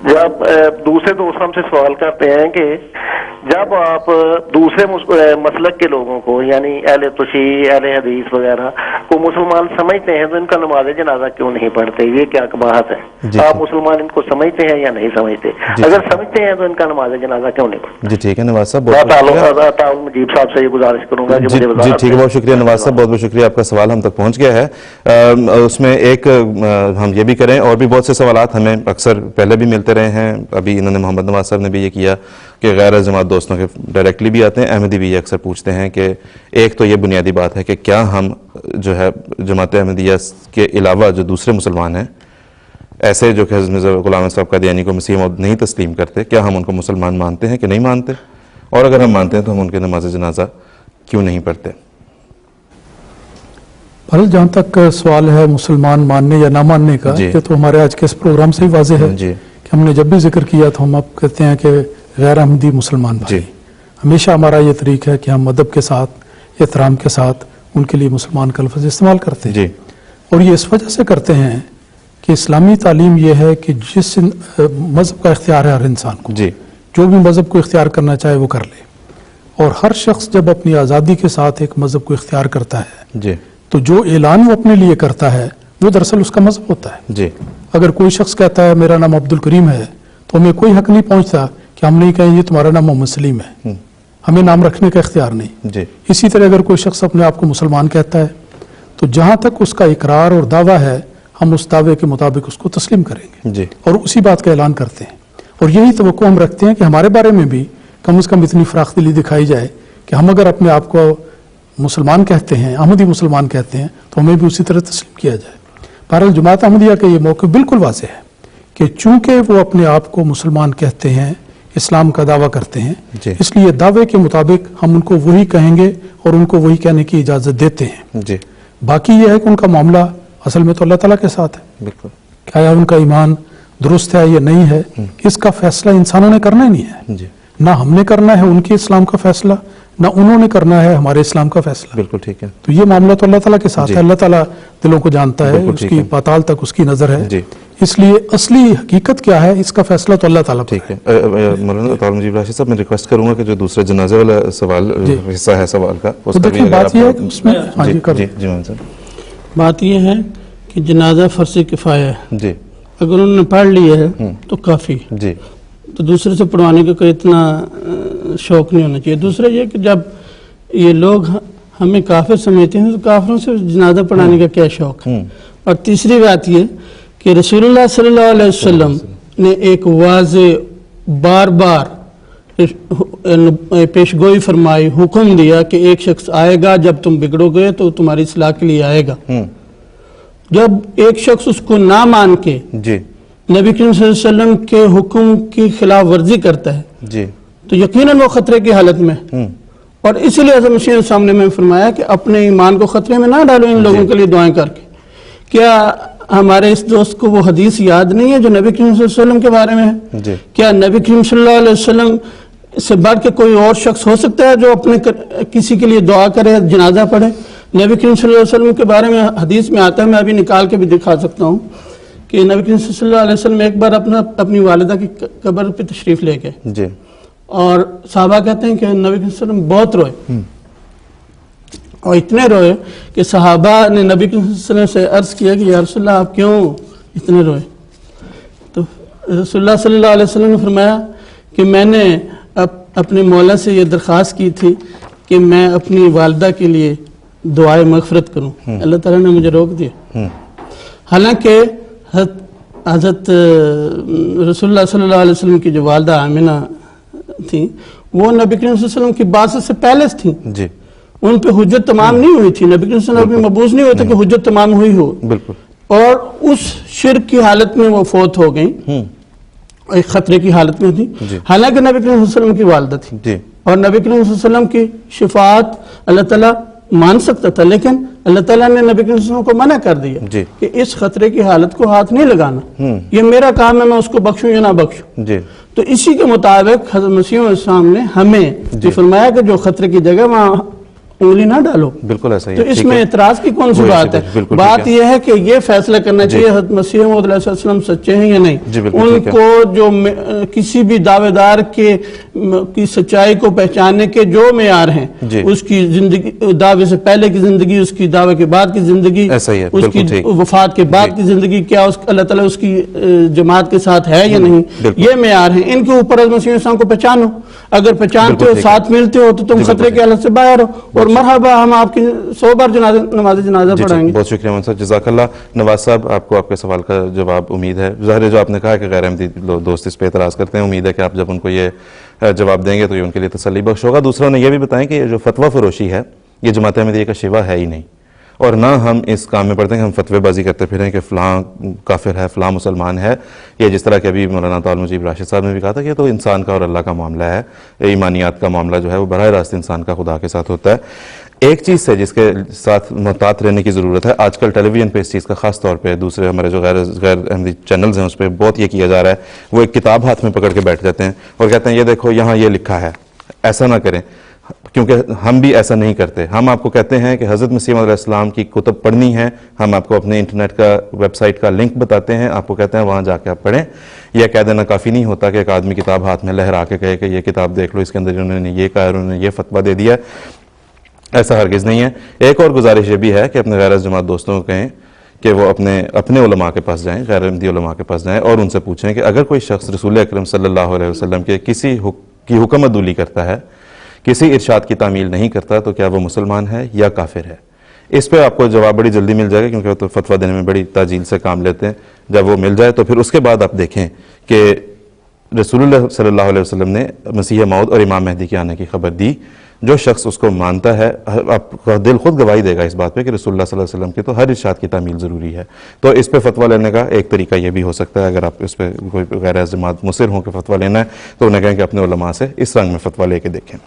جب دوسرے دوست ہم سے سوال کرتے ہیں کہ جب آپ دوسرے مسلک کے لوگوں کو یعنی اہل تشیع اہل حدیث وغیرہ کو مسلمان سمجھتے ہیں تو ان کا نماز جنازہ کیوں نہیں پڑھتے؟ یہ کیا بات ہے؟ آپ مسلمان ان کو سمجھتے ہیں یا نہیں سمجھتے؟ اگر سمجھتے ہیں تو ان کا نماز جنازہ کیوں نہیں پڑھتے؟ جی ٹھیک ہے نواز صاحب، مجیب صاحب سے یہ گزارش کروں گا کہ مجھے جی ٹھیک ہے، بہت شکریہ نواز صاحب، بہت بہت شکریہ، آپ کا سوال ہم تک پہنچ گیا ہے۔ اس میں ایک ہم یہ بھی کریں، اور بھی بہت سے سوالات ہمیں اکثر پہلے بھی ملتے رہے ہیں، ابھی انہوں نے محمد نواز صاحب نے بھی یہ کیا کہ غیر جماعت دوستوں کے ڈائریکٹلی بھی آتے ہیں، احمدی بھی یہ اکثر پوچھتے ہیں کہ ایک تو یہ بنیادی بات ہے کہ کیا ہم جو ہے جماعت احمدیہ کے علاوہ جو دوسرے مسلمان ہیں ایسے جو کہ حضرت مرزا غلام صاحب قادیانی کو مسیح موعود نہیں تسلیم کرتے، کیا ہم ان کو مسلمان مانتے ہیں کہ نہیں مانتے؟ اور اگر ہم مانتے ہیں تو ہم ان کے نماز جنازہ کیوں نہیں پڑھتے؟ جہاں تک سوال ہے مسلمان ماننے یا نہ ماننے کا، یہ تو ہمارے آج کے اس پروگرام سے ہی واضح ہے کہ ہم نے جب بھی ذکر کیا تو ہم اب کہتے ہیں کہ غیر احمدی مسلمان بھائی، ہمیشہ ہمارا یہ طریقہ ہے کہ ہم ادب کے ساتھ احترام کے ساتھ ان کے لیے مسلمان کا لفظ استعمال کرتے ہیں، اور یہ اس وجہ سے کرتے ہیں کہ اسلامی تعلیم یہ ہے کہ جس مذہب کا اختیار ہے ہر انسان کو، جو بھی مذہب کو اختیار کرنا چاہے وہ کر لے، اور ہر شخص جب اپنی آزادی کے ساتھ ایک مذہب کو اختیار کرتا ہے تو جو اعلان وہ اپنے لیے کرتا ہے وہ دراصل اس کا مذہب ہوتا ہے۔ اگر کوئی شخص کہتا ہے میرا نام عبد الکریم ہے تو ہمیں کوئی حق نہیں پہنچتا کہ ہم نہیں کہیں یہ تمہارا نام محمد سلیم ہے، ہمیں نام رکھنے کا اختیار نہیں۔ اسی طرح اگر کوئی شخص اپنے آپ کو مسلمان کہتا ہے تو جہاں تک اس کا اقرار اور دعویٰ ہے ہم اس دعوے کے مطابق اس کو تسلیم کریں گے اور اسی بات کا اعلان کرتے ہیں، اور یہی توقع ہم رکھتے ہیں کہ ہمارے بارے میں بھی کم از کم اتنی فراخ دلی دکھائی جائے کہ ہم اگر اپنے آپ کو مسلمان کہتے ہیں، احمدی مسلمان کہتے ہیں، تو ہمیں بھی اسی طرح تسلیم کیا جائے۔ بہرحال جماعت احمدیہ کا یہ موقع بالکل واضح ہے کہ چونکہ وہ اپنے آپ کو مسلمان کہتے ہیں، اسلام کا دعویٰ کرتے ہیں، اس لیے دعوے کے مطابق ہم ان کو وہی کہیں گے اور ان کو وہی کہنے کی اجازت دیتے ہیں۔ باقی یہ ہے کہ ان کا معاملہ اصل میں تو اللہ تعالیٰ کے ساتھ ہے، کیا ان کا ایمان درست ہے یا نہیں ہے، اس کا فیصلہ انسانوں نے کرنا ہی نہیں ہے، نہ ہم نے کرنا ہے ان کے اسلام کا فیصلہ، نہ انہوں نے کرنا ہے ہمارے اسلام کا فیصلہ۔ بالکل ٹھیک ہے، تو یہ معاملہ تو اللہ تعالیٰ کے ساتھ ہے، اللہ تعالیٰ دلوں کو جانتا ہے، اس کی پاتال تک اس کی نظر ہے، اس لیے اصلی حقیقت کیا ہے اس کا فیصلہ تو اللہ تعالیٰ ٹھیک ہے۔ مولانا طارق مجیب راشد صاحب، میں ریکویسٹ کروں گا کہ جو دوسرے جنازے والا سوال حصہ ہے سوال کا، دیکھیں بات یہ ہے کہ اس میں بات یہ ہے کہ جنازہ فرض کفایہ ہے، اگر انہوں نے پڑھ لیا ہے تو کافی، تو دوسرے سے پڑھوانے کا کوئی اتنا شوق نہیں ہونا چاہیے۔ دوسرا یہ کہ جب یہ لوگ ہمیں کافر سمجھتے ہیں تو کافروں سے جنازہ پڑھانے کا کیا شوق ہے۔ اور تیسری بات یہ کہ رسول اللہ صلی اللہ علیہ وسلم نے ایک واضح بار بار پیشگوئی فرمائی، حکم دیا کہ ایک شخص آئے گا جب تم بگڑو گے تو تمہاری اصلاح کے لیے آئے گا۔ جب ایک شخص اس کو نہ مان کے نبی کریم صلی اللہ علیہ وسلم کے حکم کی خلاف ورزی کرتا ہے تو یقیناً وہ خطرے کی حالت میں، اور اسی لیے حضرت مسیح سامنے میں فرمایا کہ اپنے ایمان کو خطرے میں نہ ڈالو ان لوگوں کے لیے دعائیں کر کے۔ کیا ہمارے اس دوست کو وہ حدیث یاد نہیں ہے جو نبی کریم صلی اللہ علیہ وسلم کے بارے میں ہے؟ کیا نبی کریم صلی اللہ علیہ وسلم سے بڑھ کے کوئی اور شخص ہو سکتا ہے جو اپنے کسی کے لیے دعا کرے، جنازہ پڑھے؟ نبی کریم صلی اللہ علیہ وسلم کے بارے میں حدیث میں آتا ہے، میں ابھی نکال کے بھی دکھا سکتا ہوں کہ نبی کریم صلی اللہ علیہ وسلم ایک بار اپنی والدہ کی قبر پہ تشریف لے گئے اور صحابہ کہتے ہیں کہ نبی کریم صلی اللہ علیہ وسلم بہت روئے، اور اتنے روئے کہ صحابہ نے نبی کریم صلی اللہ علیہ وسلم سے عرض کیا کہ یا رسول اللہ آپ کیوں اتنے روئے؟ تو رسول اللہ صلی اللہ علیہ وسلم نے فرمایا کہ میں نے اپنے مولا سے یہ درخواست کی تھی کہ میں اپنی والدہ کے لیے دعائے مغفرت کروں، اللہ تعالیٰ نے مجھے روک دیا۔ حالانکہ حضرت رسول اللہ صلی اللہ علیہ وسلم کی جو والدہ آمنہ تھیں وہ نبی کریم صلی اللہ علیہ وسلم کی بعثت سے پہلے تھیں، ان پہ حجت تمام نہیں ہوئی تھی، نبی کریم صلی اللہ علیہ وسلم مبعوث نہیں ہوئے تھے کہ حجت تمام ہوئی ہو، اور اس شرک کی حالت میں وہ فوت ہو گئیں، ایک خطرے کی حالت میں تھی، حالانکہ نبی کریم صلی اللہ علیہ وسلم کی والدہ تھی، اور نبی کریم صلی اللہ علیہ وسلم کی شفاعت اللہ تعالیٰ مان سکتا تھا، لیکن اللہ تعالیٰ نے نبی کریم صلی اللہ علیہ وسلم کو منع کر دیا کہ اس خطرے کی حالت کو ہاتھ نہیں لگانا، یہ میرا کام ہے، میں اس کو بخشوں یا نہ بخشوں۔ تو اسی کے مطابق حضرت مسیح السلام نے ہمیں فرمایا کہ جو خطرے کی جگہ وہاں انگلی نہ ڈالو. بالکل ایسا ہی تو اس میں اعتراض کی کون سی بات ہے؟ بات یہ ہے کہ یہ فیصلہ کرنا چاہیے حضرت مسیح موعود علیہ السلام سچے ہیں یا نہیں. ان کو جو کسی بھی دعوے دار کی سچائی کو پہچاننے کے جو معیار ہیں، اس کی زندگی، دعوے سے پہلے کی زندگی، اس کی دعوے کے بعد کی زندگی، اس کی وفات کے بعد کی زندگی، کیا اللہ تعالیٰ اس کی جماعت کے ساتھ ہے یا نہیں، یہ معیار ہیں. ان کے اوپر حضرت مسیح السلام کو پہچانو. اگر پہچانتے ہو، ساتھ ملتے ہو، تو تم خطرے کے حالت سے باہر ہو. اور مرحبا، ہم آپ کی 100 بار نماز جنازہ پڑھائیں گے. بہت شکریہ مولانا صاحب، جزاک اللہ. نواز صاحب، آپ کو آپ کے سوال کا جواب امید ہے. ظاہر ہے جو آپ نے کہا کہ غیر احمدی دوست اس پہ اعتراض کرتے ہیں، امید ہے کہ آپ جب ان کو یہ جواب دیں گے تو یہ ان کے لیے تسلی بخش ہوگا. دوسرا انہیں یہ بھی بتائیں کہ جو فتویٰ فروشی ہے یہ جماعت احمدیہ کا شیوا ہے ہی نہیں، اور نہ ہم اس کام میں پڑھتے ہیں کہ ہم فتوے بازی کرتے پھریں کہ فلاں کافر ہے، فلاں مسلمان ہے. یہ جس طرح کہ ابھی مولانا طاہر مجیب راشد صاحب نے بھی کہا تھا کہ یہ تو انسان کا اور اللہ کا معاملہ ہے. ایمانیات کا معاملہ جو ہے وہ براہ راست انسان کا خدا کے ساتھ ہوتا ہے. ایک چیز سے جس کے ساتھ محتاط رہنے کی ضرورت ہے، آج کل ٹیلی ویژن پہ اس چیز کا خاص طور پہ، دوسرے ہمارے جو غیر احمدی چینلز ہیں اس پہ بہت یہ کیا جا رہا ہے. وہ ایک کتاب ہاتھ میں پکڑ کے بیٹھ جاتے ہیں اور کہتے ہیں یہ دیکھو یہاں یہ لکھا ہے. ایسا نہ کریں، کیونکہ ہم بھی ایسا نہیں کرتے. ہم آپ کو کہتے ہیں کہ حضرت مسیح علیہ السلام کی کتب پڑھنی ہے، ہم آپ کو اپنے انٹرنیٹ کا ویب سائٹ کا لنک بتاتے ہیں، آپ کو کہتے ہیں وہاں جا کے آپ پڑھیں. یہ کہہ دینا کافی نہیں ہوتا کہ ایک آدمی کتاب ہاتھ میں لہرا کے کہے کہ یہ کتاب دیکھ لو، اس کے اندر انہوں نے یہ کہا، انہوں نے یہ فتویٰ دے دیا. ایسا ہرگز نہیں ہے. ایک اور گزارش یہ بھی ہے کہ اپنے غیر جماعت دوستوں کو کہیں کہ وہ اپنے علماء کے پاس جائیں، غیر احمدی علماء کے پاس جائیں اور ان سے پوچھیں کہ اگر کوئی شخص رسول اکرم صلی اللہ علیہ وسلم کے کسی کی حکم عدولی کرتا ہے، کسی ارشاد کی تعمیل نہیں کرتا، تو کیا وہ مسلمان ہے یا کافر ہے. اس پہ آپ کو جواب بڑی جلدی مل جائے گا، کیونکہ وہ تو فتویٰ دینے میں بڑی تاجیل سے کام لیتے ہیں. جب وہ مل جائے تو پھر اس کے بعد آپ دیکھیں کہ رسول اللہ صلی اللہ علیہ وسلم نے مسیح موعود اور امام مہدی کے آنے کی خبر دی. جو شخص اس کو مانتا ہے، آپ کا دل خود گواہی دے گا اس بات پہ کہ رسول اللہ صلی اللہ علیہ وسلم کے تو ہر ارشاد کی تعمیل ضروری ہے. تو اس پہ فتویٰ لینے کا ایک طریقہ یہ بھی ہو سکتا ہے، اگر آپ اس پہ کوئی غیر جماعت مصر ہوں کہ فتویٰ لینا ہے تو انہیں کہیں کہ اپنے علماء سے اس رنگ میں فتویٰ لے کے دیکھیں.